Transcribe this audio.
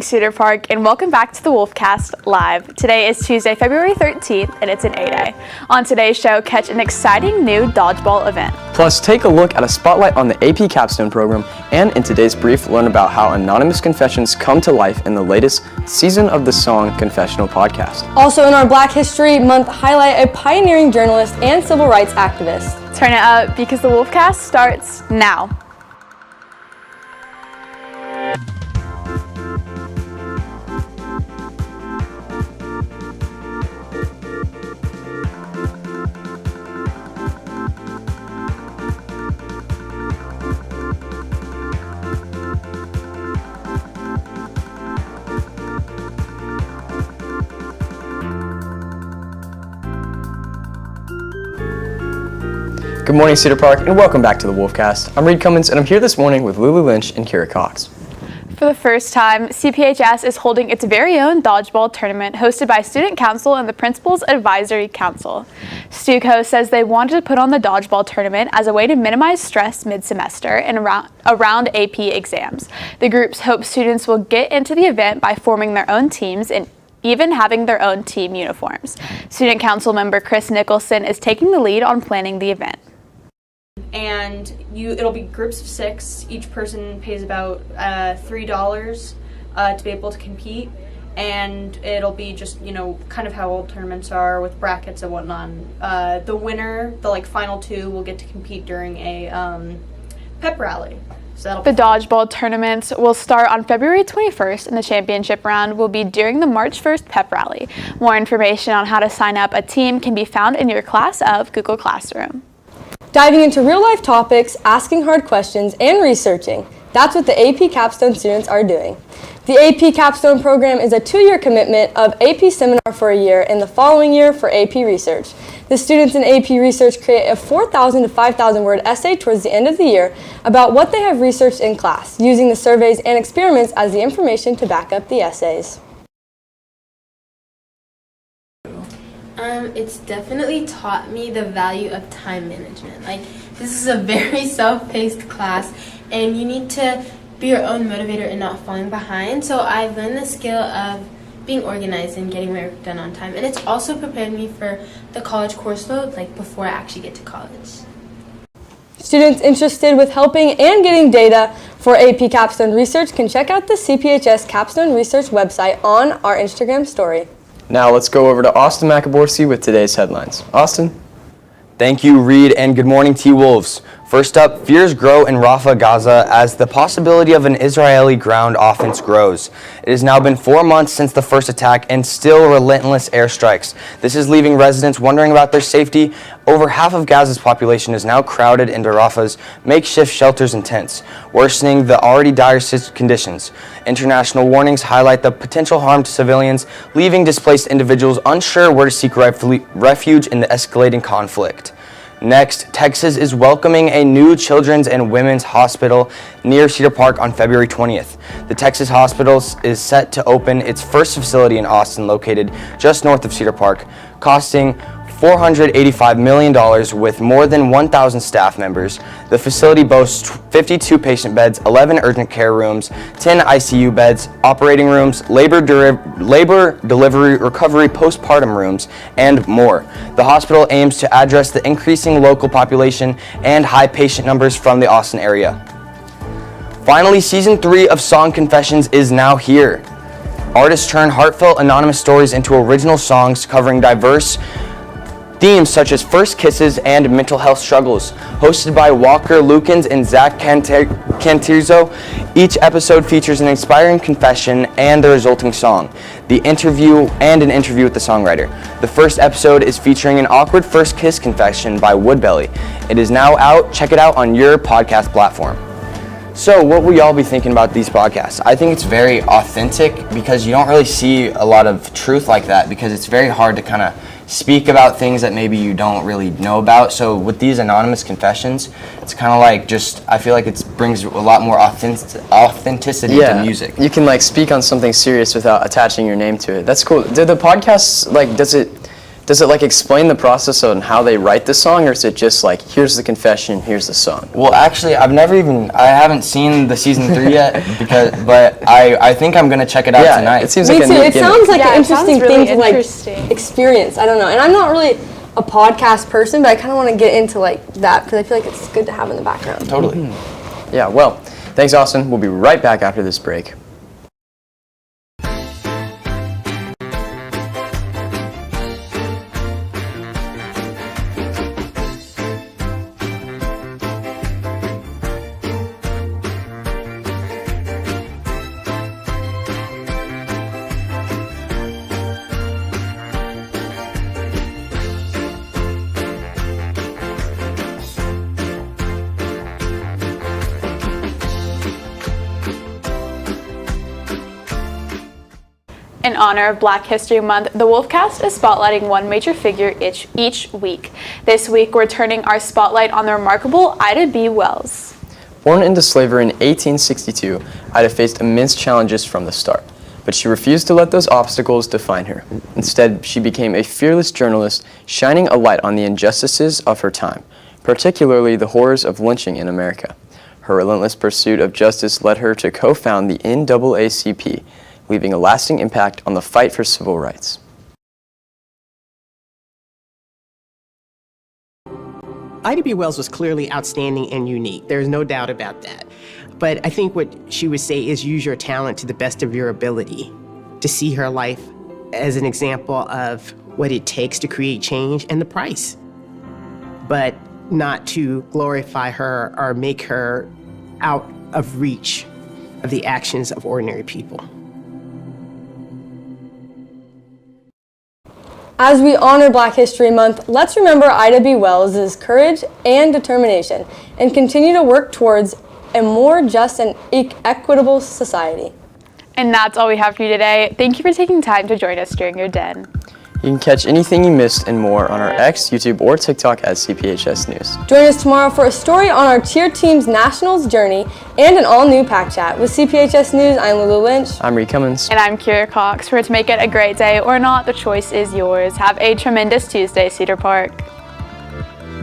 Cedar Park, and welcome back to the Wolfcast Live. Today is Tuesday, February 13th, and it's an A-Day. On today's show, catch an exciting new dodgeball event. Plus, take a look at a spotlight on the AP Capstone program, and in today's brief, learn about how anonymous confessions come to life in the latest season of the Song Confessional podcast. Also in our Black History Month highlight, a pioneering journalist and civil rights activist. Turn it up because the Wolfcast starts now. Good morning, Cedar Park, and welcome back to the Wolfcast. I'm Reed Cummins, and I'm here this morning with Lulu Lynch and Kira Cox. For the first time, CPHS is holding its very own dodgeball tournament hosted by Student Council and the Principal's Advisory Council. StuCo says they wanted to put on the dodgeball tournament as a way to minimize stress mid-semester and around AP exams. The groups hope students will get into the event by forming their own teams and even having their own team uniforms. Student Council member Chris Nicholson is taking the lead on planning the event. And it'll be groups of 6. Each person pays about $3 to be able to compete, and it'll be just kind of how old tournaments are with brackets and whatnot. The winner, the final 2, will get to compete during a pep rally. So the dodgeball tournaments will start on February 21st, and the championship round will be during the March 1st pep rally. More information on how to sign up a team can be found in your Class of Google Classroom. Diving into real-life topics, asking hard questions, and researching. That's what the AP Capstone students are doing. The AP Capstone program is a 2-year commitment of AP Seminar for a year and the following year for AP Research. The students in AP Research create a 4,000 to 5,000 word essay towards the end of the year about what they have researched in class, using the surveys and experiments as the information to back up the essays. It's definitely taught me the value of time management. This is a very self-paced class, and you need to be your own motivator and not falling behind. So I've learned the skill of being organized and getting my work done on time. And it's also prepared me for the college course load, before I actually get to college. Students interested with helping and getting data for AP Capstone Research can check out the CPHS Capstone Research website on our Instagram story. Now let's go over to Austin McAborsey with today's headlines. Austin? Thank you, Reed, and good morning, T-Wolves. First up, fears grow in Rafah, Gaza as the possibility of an Israeli ground offense grows. It has now been 4 months since the first attack and still relentless airstrikes. This is leaving residents wondering about their safety. Over half of Gaza's population is now crowded into Rafah's makeshift shelters and tents, worsening the already dire conditions. International warnings highlight the potential harm to civilians, leaving displaced individuals unsure where to seek refuge in the escalating conflict. Next, Texas is welcoming a new children's and women's hospital near Cedar Park on February 20th. The Texas Hospital is set to open its first facility in Austin, located just north of Cedar Park, costing $485 million with more than 1,000 staff members. The facility boasts 52 patient beds, 11 urgent care rooms, 10 ICU beds, operating rooms, labor delivery, recovery, postpartum rooms, and more. The hospital aims to address the increasing local population and high patient numbers from the Austin area. Finally, Season 3 of Song Confessions is now here. Artists turn heartfelt, anonymous stories into original songs covering diverse themes such as first kisses and mental health struggles. Hosted by Walker Lukens and Zach Cantirzo, each episode features an inspiring confession and the resulting song, an interview with the songwriter. The first episode is featuring an awkward first kiss confession by Woodbelly. It is now out. Check it out on your podcast platform. So what will y'all be thinking about these podcasts? I think it's very authentic because you don't really see a lot of truth like that because it's very hard to kind of speak about things that maybe you don't really know about. So with these anonymous confessions, it's kind of I feel like it brings a lot more authenticity to music. You can speak on something serious without attaching your name to it. That's cool. Do the podcasts, Does it like explain the process on how they write the song, or is it just like, here's the confession, here's the song? Well, actually, I haven't seen the season 3 yet, but I think I'm gonna check it out tonight. It seems Me like too. a neat It gimmick. sounds like Yeah, an it sounds interesting really thing to interesting. experience. I don't know, and I'm not really a podcast person, but I kind of want to get into like that because I feel like it's good to have in the background. Totally. Yeah, well, thanks, Austin. We'll be right back after this break. In honor of Black History Month, the Wolfcast is spotlighting one major figure each week. This week, we're turning our spotlight on the remarkable Ida B. Wells. Born into slavery in 1862, Ida faced immense challenges from the start, but she refused to let those obstacles define her. Instead, she became a fearless journalist, shining a light on the injustices of her time, particularly the horrors of lynching in America. Her relentless pursuit of justice led her to co-found the NAACP, leaving a lasting impact on the fight for civil rights. Ida B. Wells was clearly outstanding and unique. There's no doubt about that. But I think what she would say is use your talent to the best of your ability, to see her life as an example of what it takes to create change and the price, but not to glorify her or make her out of reach of the actions of ordinary people. As we honor Black History Month, let's remember Ida B. Wells' courage and determination and continue to work towards a more just and equitable society. And that's all we have for you today. Thank you for taking time to join us during your den. You can catch anything you missed and more on our X, YouTube, or TikTok at CPHS News. Join us tomorrow for a story on our cheer team's nationals journey and an all-new Pack Chat. With CPHS News, I'm Lulu Lynch. I'm Reed Cummins. And I'm Kira Cox. For to make it a great day or not, the choice is yours. Have a tremendous Tuesday, Cedar Park.